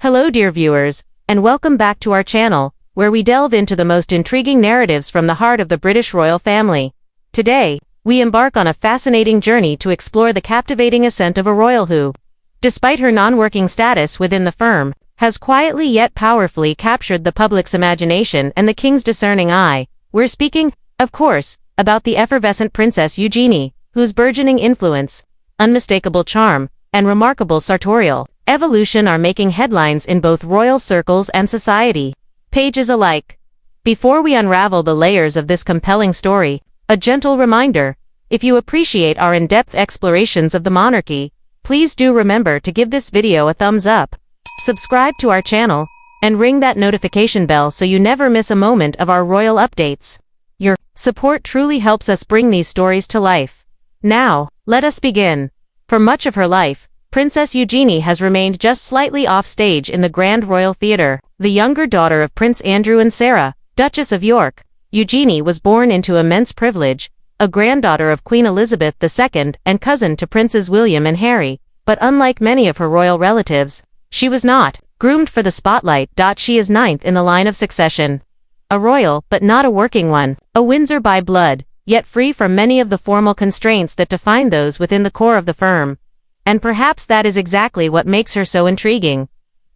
Hello dear viewers, and welcome back to our channel, where we delve into the most intriguing narratives from the heart of the British royal family. Today, we embark on a fascinating journey to explore the captivating ascent of a royal who, despite her non-working status within the firm, has quietly yet powerfully captured the public's imagination and the king's discerning eye. We're speaking, of course, about the effervescent Princess Eugenie, whose burgeoning influence, unmistakable charm, and remarkable sartorial evolution are making headlines in both royal circles and society, pages alike. Before we unravel the layers of this compelling story, a gentle reminder: if you appreciate our in-depth explorations of the monarchy, please do remember to give this video a thumbs up, subscribe to our channel, and ring that notification bell so you never miss a moment of our royal updates. Your support truly helps us bring these stories to life. Now, let us begin. For much of her life, Princess Eugenie has remained just slightly off stage in the Grand Royal Theatre. The younger daughter of Prince Andrew and Sarah, Duchess of York, Eugenie was born into immense privilege, a granddaughter of Queen Elizabeth II and cousin to Princes William and Harry, but unlike many of her royal relatives, she was not groomed for the spotlight. She is ninth in the line of succession. A royal, but not a working one, a Windsor by blood, yet free from many of the formal constraints that define those within the core of the firm. And perhaps that is exactly what makes her so intriguing.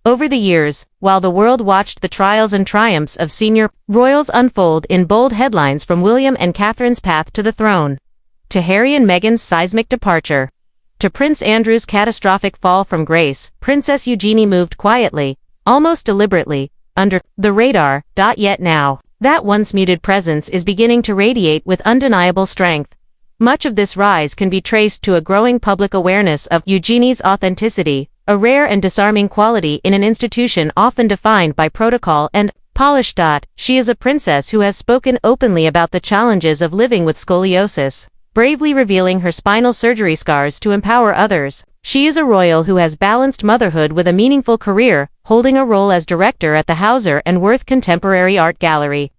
Over the years, while the world watched the trials and triumphs of senior royals unfold in bold headlines, from William and Catherine's path to the throne, to Harry and Meghan's seismic departure, to Prince Andrew's catastrophic fall from grace, Princess Eugenie moved quietly, almost deliberately, under the radar. Yet now, that once muted presence is beginning to radiate with undeniable strength. Much of this rise can be traced to a growing public awareness of Eugenie's authenticity, a rare and disarming quality in an institution often defined by protocol and polish. She is a princess who has spoken openly about the challenges of living with scoliosis, bravely revealing her spinal surgery scars to empower others. She is a royal who has balanced motherhood with a meaningful career, holding a role as director at the Hauser and Wirth Contemporary Art Gallery.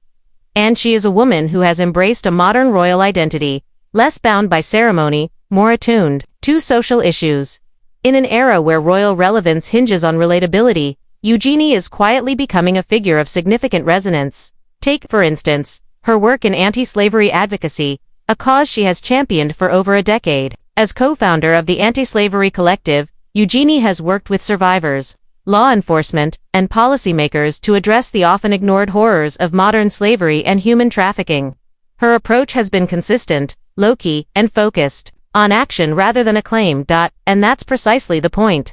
And she is a woman who has embraced a modern royal identity, less bound by ceremony, more attuned to social issues. In an era where royal relevance hinges on relatability, Eugenie is quietly becoming a figure of significant resonance. Take, for instance, her work in anti-slavery advocacy, a cause she has championed for over a decade. As co-founder of the Anti-Slavery Collective, Eugenie has worked with survivors, law enforcement, and policymakers to address the often ignored horrors of modern slavery and human trafficking. Her approach has been consistent, low-key, and focused on action rather than acclaim. And that's precisely the point.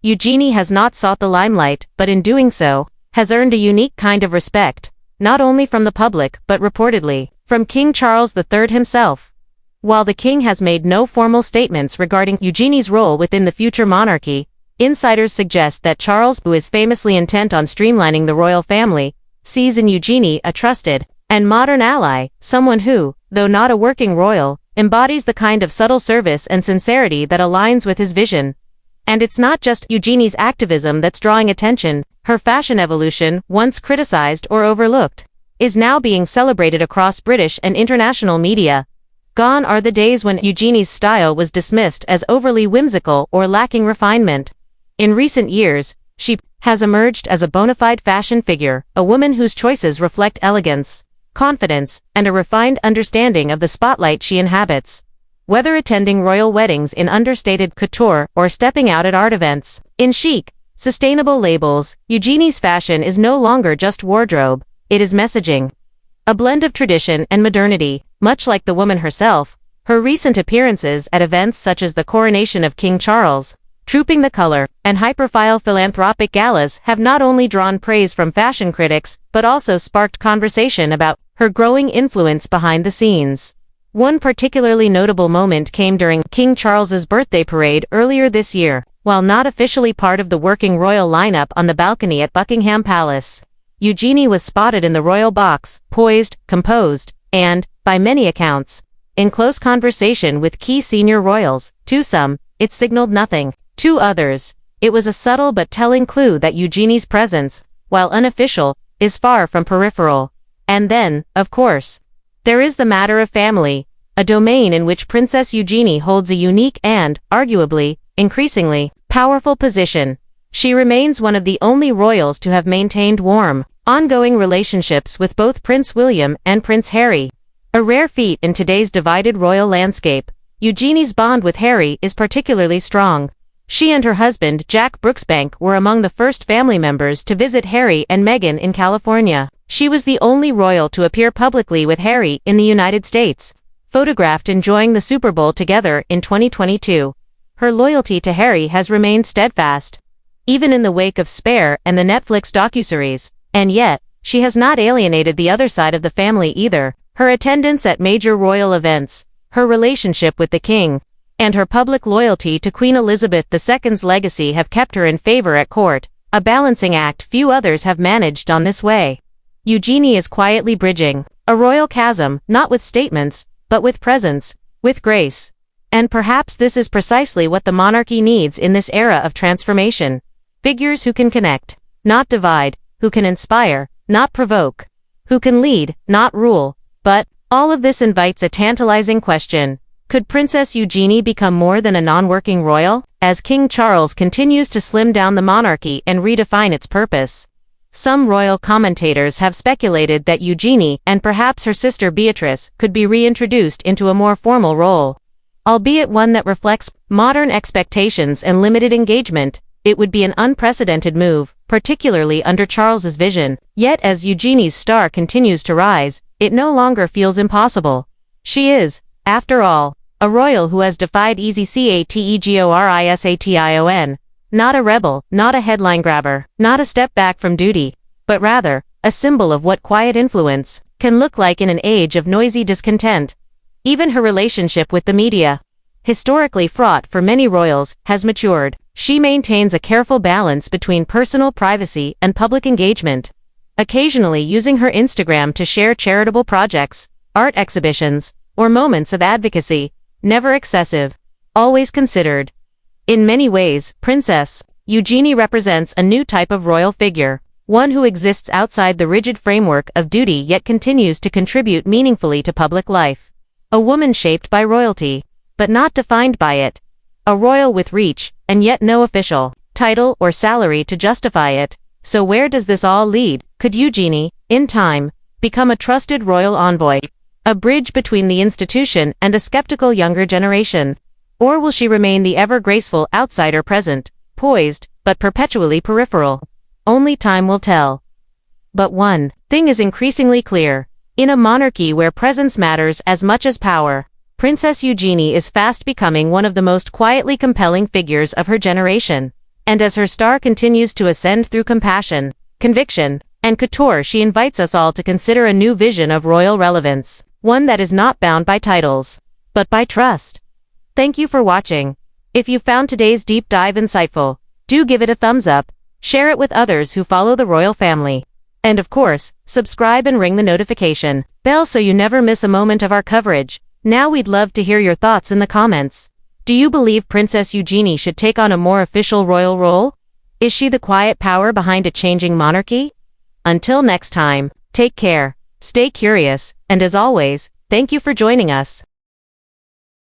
Eugenie has not sought the limelight, but in doing so, has earned a unique kind of respect, not only from the public but reportedly from King Charles III himself. While the king has made no formal statements regarding Eugenie's role within the future monarchy, insiders suggest that Charles, who is famously intent on streamlining the royal family, sees in Eugenie a trusted and modern ally, someone who, though not a working royal, embodies the kind of subtle service and sincerity that aligns with his vision. And it's not just Eugenie's activism that's drawing attention. Her fashion evolution, once criticized or overlooked, is now being celebrated across British and international media. Gone are the days when Eugenie's style was dismissed as overly whimsical or lacking refinement. In recent years, she has emerged as a bona fide fashion figure, a woman whose choices reflect elegance, confidence, and a refined understanding of the spotlight she inhabits. Whether attending royal weddings in understated couture or stepping out at art events in chic, sustainable labels, Eugenie's fashion is no longer just wardrobe, it is messaging. A blend of tradition and modernity. Much like the woman herself, her recent appearances at events such as the coronation of King Charles, Trooping the Color, and high-profile philanthropic galas have not only drawn praise from fashion critics, but also sparked conversation about her growing influence behind the scenes. One particularly notable moment came during King Charles's birthday parade earlier this year. While not officially part of the working royal lineup on the balcony at Buckingham Palace, Eugenie was spotted in the royal box, poised, composed, and, by many accounts, in close conversation with key senior royals. To some, it signaled nothing. To others, it was a subtle but telling clue that Eugenie's presence, while unofficial, is far from peripheral. And then, of course, there is the matter of family, a domain in which Princess Eugenie holds a unique and, arguably, increasingly powerful position. She remains one of the only royals to have maintained warm, ongoing relationships with both Prince William and Prince Harry. A rare feat in today's divided royal landscape, Eugenie's bond with Harry is particularly strong. She and her husband, Jack Brooksbank, were among the first family members to visit Harry and Meghan in California. She was the only royal to appear publicly with Harry in the United States, photographed enjoying the Super Bowl together in 2022. Her loyalty to Harry has remained steadfast, even in the wake of Spare and the Netflix docuseries. And yet, she has not alienated the other side of the family either. Her attendance at major royal events, her relationship with the king, and her public loyalty to Queen Elizabeth II's legacy have kept her in favor at court, a balancing act few others have managed on this way. Eugenie is quietly bridging a royal chasm, not with statements, but with presence, with grace. And perhaps this is precisely what the monarchy needs in this era of transformation. Figures who can connect, not divide, who can inspire, not provoke, who can lead, not rule. But all of this invites a tantalizing question. Could Princess Eugenie become more than a non-working royal, as King Charles continues to slim down the monarchy and redefine its purpose? Some royal commentators have speculated that Eugenie and perhaps her sister Beatrice could be reintroduced into a more formal role. Albeit one that reflects modern expectations and limited engagement, it would be an unprecedented move, particularly under Charles's vision. Yet as Eugenie's star continues to rise, it no longer feels impossible. She is, after all, a royal who has defied easy categorisation, not a rebel, not a headline grabber, not a step back from duty, but rather, a symbol of what quiet influence can look like in an age of noisy discontent. Even her relationship with the media, historically fraught for many royals, has matured. She maintains a careful balance between personal privacy and public engagement, occasionally using her Instagram to share charitable projects, art exhibitions, or moments of advocacy, never excessive, always considered. In many ways, Princess Eugenie represents a new type of royal figure, one who exists outside the rigid framework of duty yet continues to contribute meaningfully to public life. A woman shaped by royalty, but not defined by it. A royal with reach, and yet no official title or salary to justify it. So where does this all lead? Could Eugenie, in time, become a trusted royal envoy, a bridge between the institution and a skeptical younger generation? Or will she remain the ever-graceful outsider present, poised, but perpetually peripheral? Only time will tell. But one thing is increasingly clear. In a monarchy where presence matters as much as power, Princess Eugenie is fast becoming one of the most quietly compelling figures of her generation. And as her star continues to ascend through compassion, conviction, and couture, she invites us all to consider a new vision of royal relevance, one that is not bound by titles, but by trust. Thank you for watching. If you found today's deep dive insightful, do give it a thumbs up, share it with others who follow the royal family. And of course, subscribe and ring the notification bell so you never miss a moment of our coverage. Now we'd love to hear your thoughts in the comments. Do you believe Princess Eugenie should take on a more official royal role? Is she the quiet power behind a changing monarchy? Until next time, take care, stay curious, and as always, thank you for joining us.